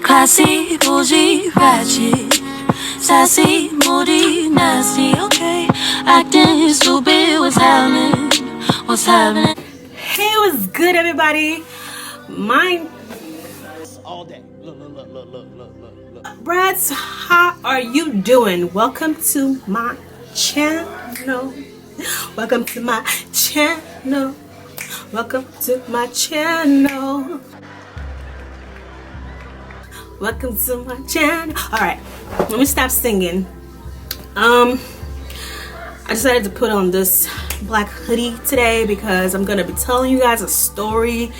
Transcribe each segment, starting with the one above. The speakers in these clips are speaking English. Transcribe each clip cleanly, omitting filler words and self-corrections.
Classy, bougie, ratchet, sassy, moody, nasty, okay. Acting stupid, what's happening? What's happening? Hey, what's good, everybody? Mine. All day. Look. Brats, how are you doing? Welcome to my channel. Welcome to my channel. Welcome to my channel. Welcome to my channel. Alright, let me stop singing. I decided to put on this black hoodie today because I'm gonna be telling you guys a story.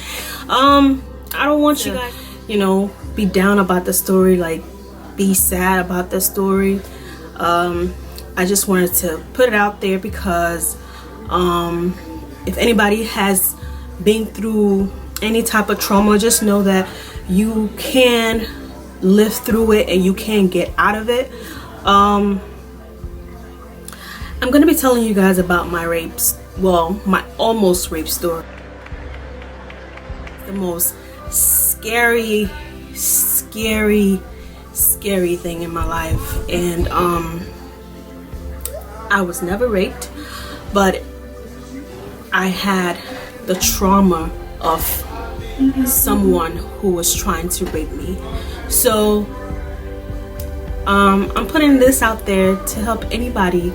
I don't want you guys, be down about the story, like be sad about the story. I just wanted to put it out there because if anybody has been through any type of trauma, just know that you can live through it and you can get out of it. I'm gonna be telling you guys about my my almost rape story. The most scary thing in my life. And I was never raped, but I had the trauma of someone who was trying to rape me. So I'm putting this out there to help anybody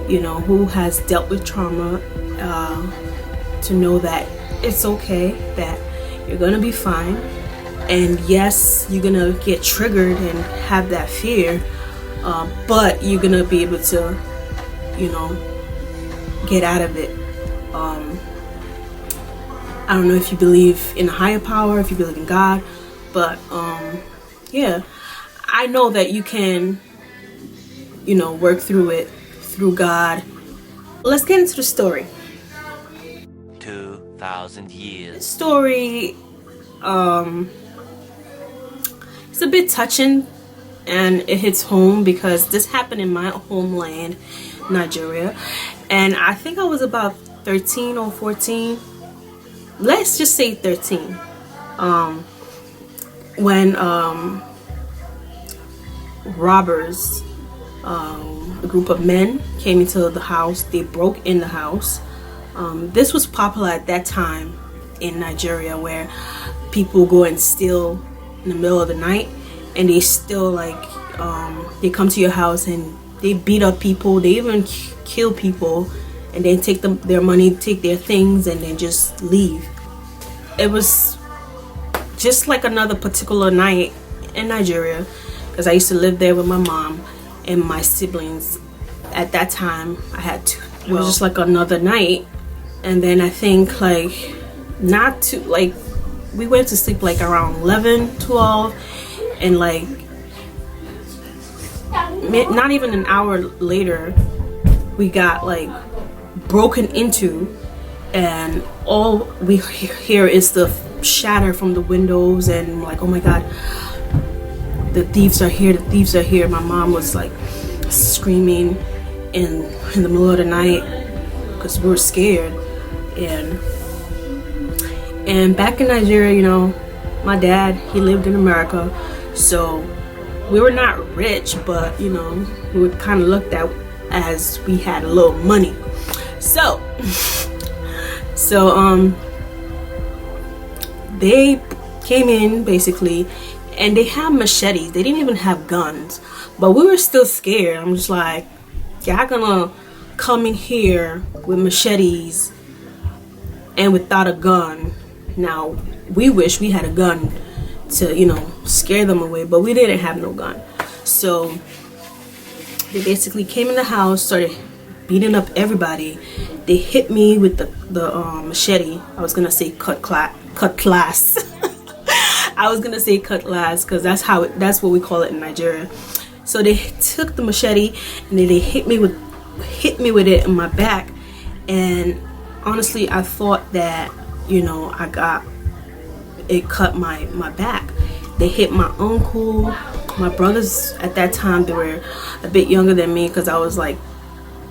who has dealt with trauma, to know that it's okay, that you're gonna be fine. And yes, you're gonna get triggered and have that fear, but you're gonna be able to get out of it. I don't know if you believe in a higher power, if you believe in God, but yeah, I know that you can work through it through God. Let's get into the story. 2,000 years. This story, it's a bit touching and it hits home because this happened in my homeland, Nigeria, and I think I was about 13 or 14. Let's just say 13. When robbers, a group of men came into the house. They broke in the house. This was popular at that time in Nigeria, where people go and steal in the middle of the night, and they still they come to your house and they beat up people. They even kill people, and then take their money, take their things, and then just leave. It was just like another particular night in Nigeria, because I used to live there with my mom and my siblings. At that time, I had two. It was just like another night, and then I think we went to sleep like around 11, 12, and not even an hour later, we got broken into, and all we hear is the shatter from the windows, and oh my God, the thieves are here. My mom was screaming in the middle of the night because we were scared. And back in Nigeria, my dad, he lived in America, so we were not rich, but we were kind of looked at as we had a little money. So they came in basically, and they had machetes. They didn't even have guns, but we were still scared. I'm just like, y'all gonna come in here with machetes and without a gun. Now, we wish we had a gun to, scare them away, but we didn't have no gun. So they basically came in the house, started beating up everybody. They hit me with the machete. I was gonna say cutlass. I was gonna say cutlass because that's what we call it in Nigeria. So they took the machete and then they hit me with it in my back. And honestly, I thought that it cut my back. They hit my uncle, my brothers. At that time, they were a bit younger than me because I was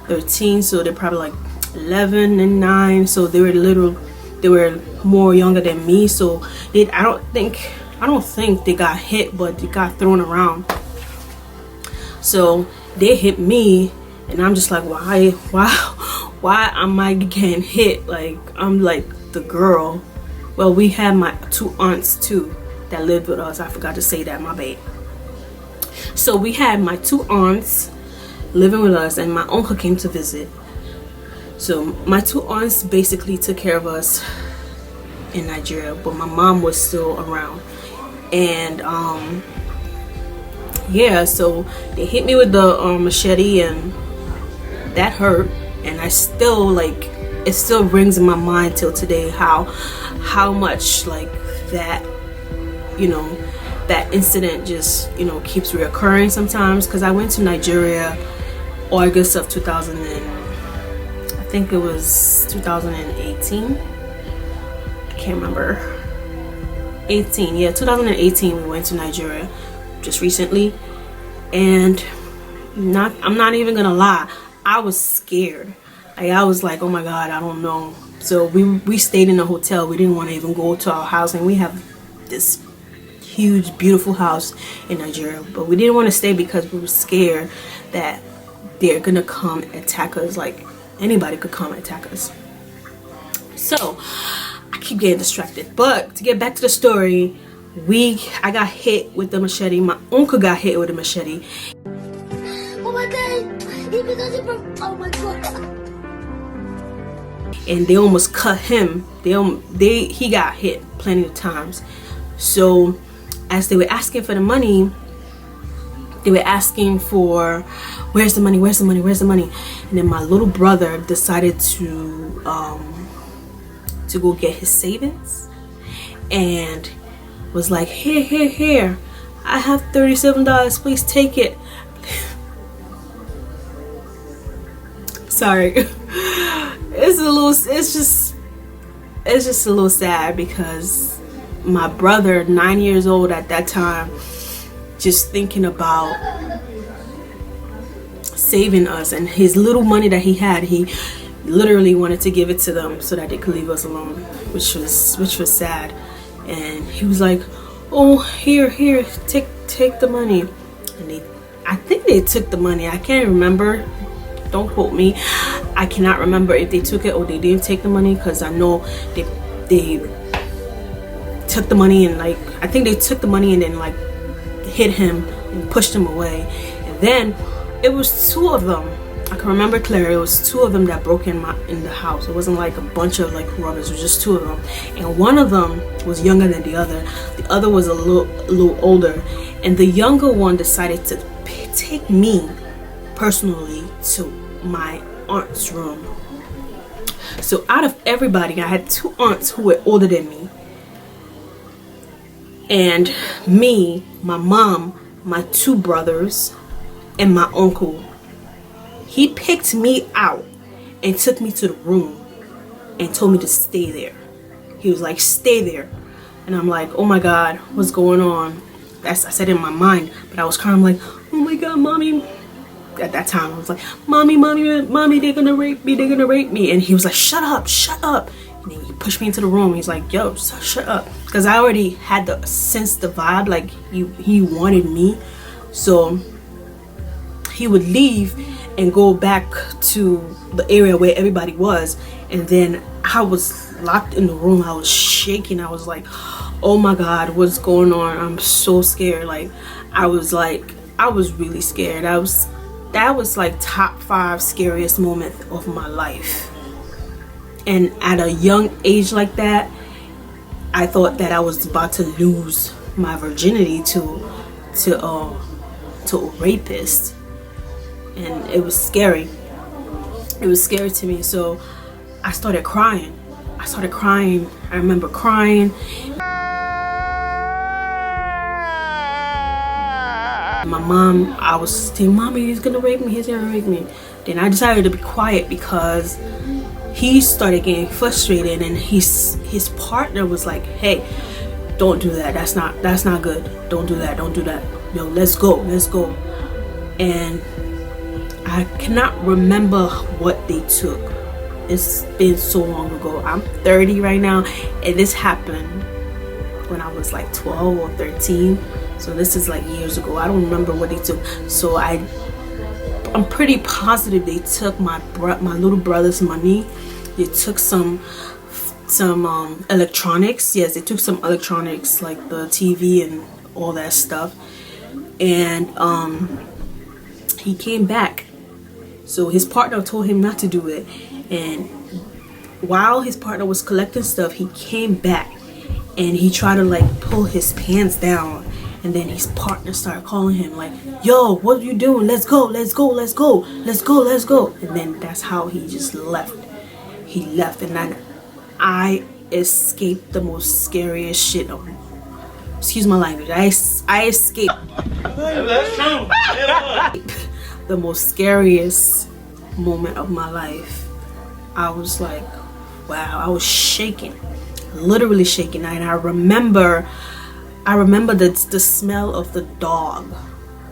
13, so they're probably 11 and 9, so they were more younger than me. So I don't think I don't think they got hit, but they got thrown around. So they hit me, and I'm just like, why am I getting hit? Like, I'm like the girl. Well, we had my 2 aunts too that lived with us. I forgot to say that, my bad. So we had my 2 aunts living with us, and my uncle came to visit. So my 2 aunts basically took care of us in Nigeria, but my mom was still around. And yeah, so they hit me with the machete, and that hurt. And I still, like, it still rings in my mind till today how much, like, that, you know, that incident just, you know, keeps reoccurring sometimes. Because I went to Nigeria August of 2000 and I think it was 2018. I can't remember. 18, yeah, 2018 we went to Nigeria just recently. And I'm not even gonna lie, I was scared. Like, I was like, oh my god, I don't know. So we stayed in a hotel. We didn't want to even go to our house, and we have this huge beautiful house in Nigeria, but we didn't want to stay because we were scared that they're gonna come attack us. Like, anybody could come attack us. So I keep getting distracted, but to get back to the story, I got hit with the machete. My uncle got hit with a machete. Oh my god! Oh my god! And they almost cut him. He got hit plenty of times. So as they were asking for the money, they were asking for, where's the money, where's the money, where's the money? And then my little brother decided to go get his savings, and was like, here, I have $37, please take it. Sorry. It's just a little sad, because my brother, 9 years old at that time, just thinking about saving us, and his little money that he had, he literally wanted to give it to them so that they could leave us alone, which was sad. And he was like, oh, here, take the money. And I think they took the money. I can't remember, don't quote me. I cannot remember if they took it or they didn't take the money, because I know they took the money, and like, I think they took the money and then like hit him and pushed him away. And then it was 2 of them. I can remember clearly, it was 2 of them that broke in the house. It wasn't like a bunch of like robbers. It was just 2 of them, and one of them was younger than the other. The other was a little older, and the younger one decided to take me personally to my aunt's room. So out of everybody, I had 2 aunts who were older than me, and me, my mom, my 2 brothers, and my uncle. He picked me out and took me to the room and told me to stay there. He was like, stay there. And I'm like, oh my god, what's going on? I said in my mind, but I was kind of like, oh my god, mommy. At that time I was like, mommy, they're gonna rape me. And he was like, shut up. And then he pushed me into the room. He's like, yo, shut up. Because I already had the vibe, like he wanted me. So he would leave and go back to the area where everybody was, and then I was locked in the room. I was shaking. I was like, oh my god, what's going on? I'm so scared. Like, I was really scared. That was like top 5 scariest moment of my life. And at a young age like that, I thought that I was about to lose my virginity to a rapist. And it was scary. It was scary to me. So I started crying. I remember crying. My mom, I was saying, mommy, he's gonna rape me. Then I decided to be quiet, because he started getting frustrated, and his partner was like, hey, don't do that. That's not good. Don't do that. Yo, let's go. And I cannot remember what they took. It's been so long ago. I'm 30 right now, and this happened when I was like 12 or 13. So this is like years ago. I don't remember what they took. So I'm pretty positive they took my little brother's money. They took some electronics. Yes, they took some electronics like the TV and all that stuff. And he came back. So his partner told him not to do it. And while his partner was collecting stuff, he came back and he tried to like pull his pants down. And then his partner started calling him like, yo, what are you doing? Let's go, let's go, let's go, let's go, let's go. And then that's how he just left. He left, and then I escaped the most scariest shit. Excuse my language. I escaped the most scariest moment of my life. I was like, wow, I was shaking, literally shaking. And I remember the smell of the dog.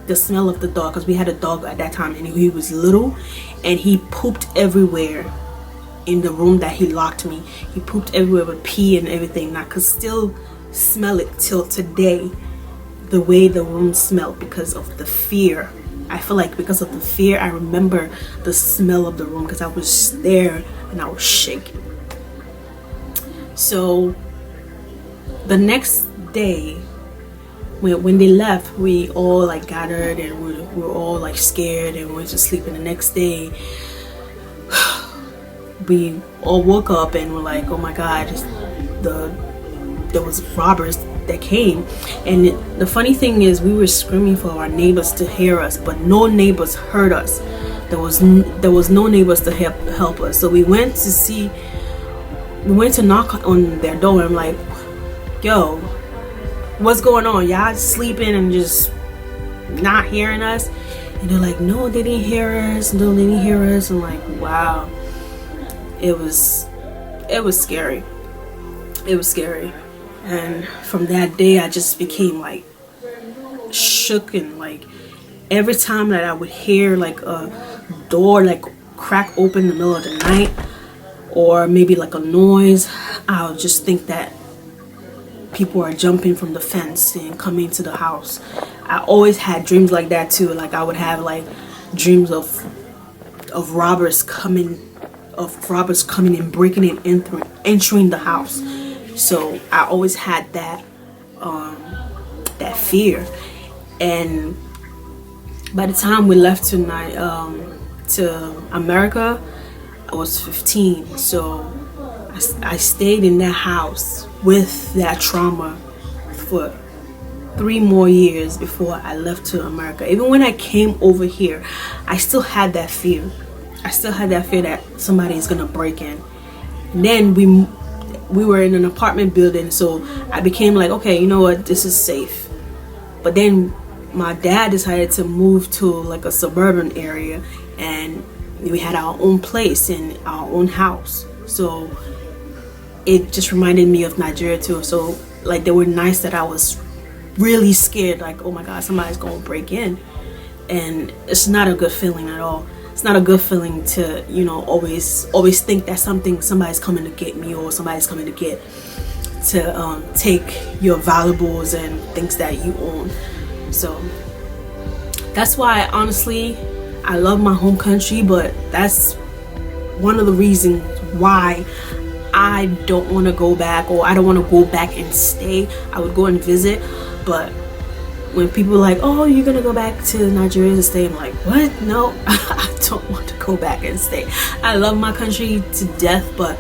The smell of the dog, because we had a dog at that time and he was little and he pooped everywhere in the room that he locked me. He pooped everywhere with pee and everything. And I could still smell it till today, the way the room smelled, because of the fear. I feel like because of the fear, I remember the smell of the room because I was there and I was shaking. So the next day, when they left, we all like gathered and we were all like scared and went to sleep. And the next day we all woke up and were like, oh my god, there was robbers that came. And the funny thing is, we were screaming for our neighbors to hear us, but no neighbors heard us. There was no neighbors to help us. So we went to knock on their door and I'm like, yo, what's going on? Y'all sleeping and just not hearing us? And they're like, no, they didn't hear us. No, they didn't hear us. I'm like, wow. It was scary. It was scary. And from that day, I just became like shook, and like every time that I would hear like a door like crack open in the middle of the night, or maybe like a noise, I'll just think that people are jumping from the fence and coming to the house. I always had dreams like that too. Like I would have like dreams of robbers coming and breaking and entering the house. So I always had that fear. And by the time we left to America, I was 15. So I stayed in that house with that trauma for 3 more years before I left to America. Even when I came over here, I still had that fear. I still had that fear that somebody is gonna break in. And then we were in an apartment building, so I became like, okay, you know what, this is safe. But then my dad decided to move to like a suburban area, and we had our own place and our own house. So it just reminded me of Nigeria too. So like they were nights that I was really scared, like, oh my god, somebody's gonna break in. And it's not a good feeling at all. It's not a good feeling to, you know, always think that somebody's coming to get me, or somebody's coming to take your valuables and things that you own. So that's why honestly I love my home country, but that's one of the reasons why I don't want to go back, or I don't want to go back and stay. I would go and visit, but when people are like, oh, you're gonna go back to Nigeria to stay, I'm like, what? No, I don't want to go back and stay. I love my country to death, but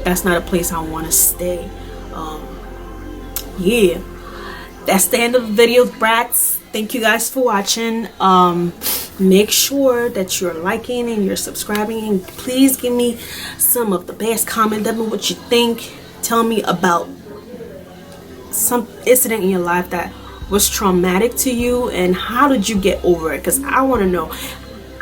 that's not a place I want to stay. Yeah, that's the end of the video, brats. Thank you guys for watching. Make sure that you're liking and you're subscribing, and please give me some of the best comment. Tell me what you think. Tell me about some incident in your life that was traumatic to you, and how did you get over it? Because I want to know.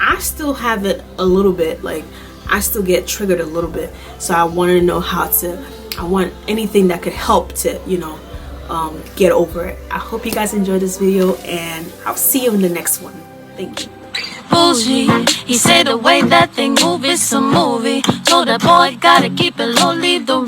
I still have it a little bit, like I still get triggered a little bit, so I want to know I want anything that could help to, you know, get over it. I hope you guys enjoyed this video, and I'll see you in the next one. Thank you. Bullshit. He said the way that thing move is a movie. Told that boy gotta keep it low, leave the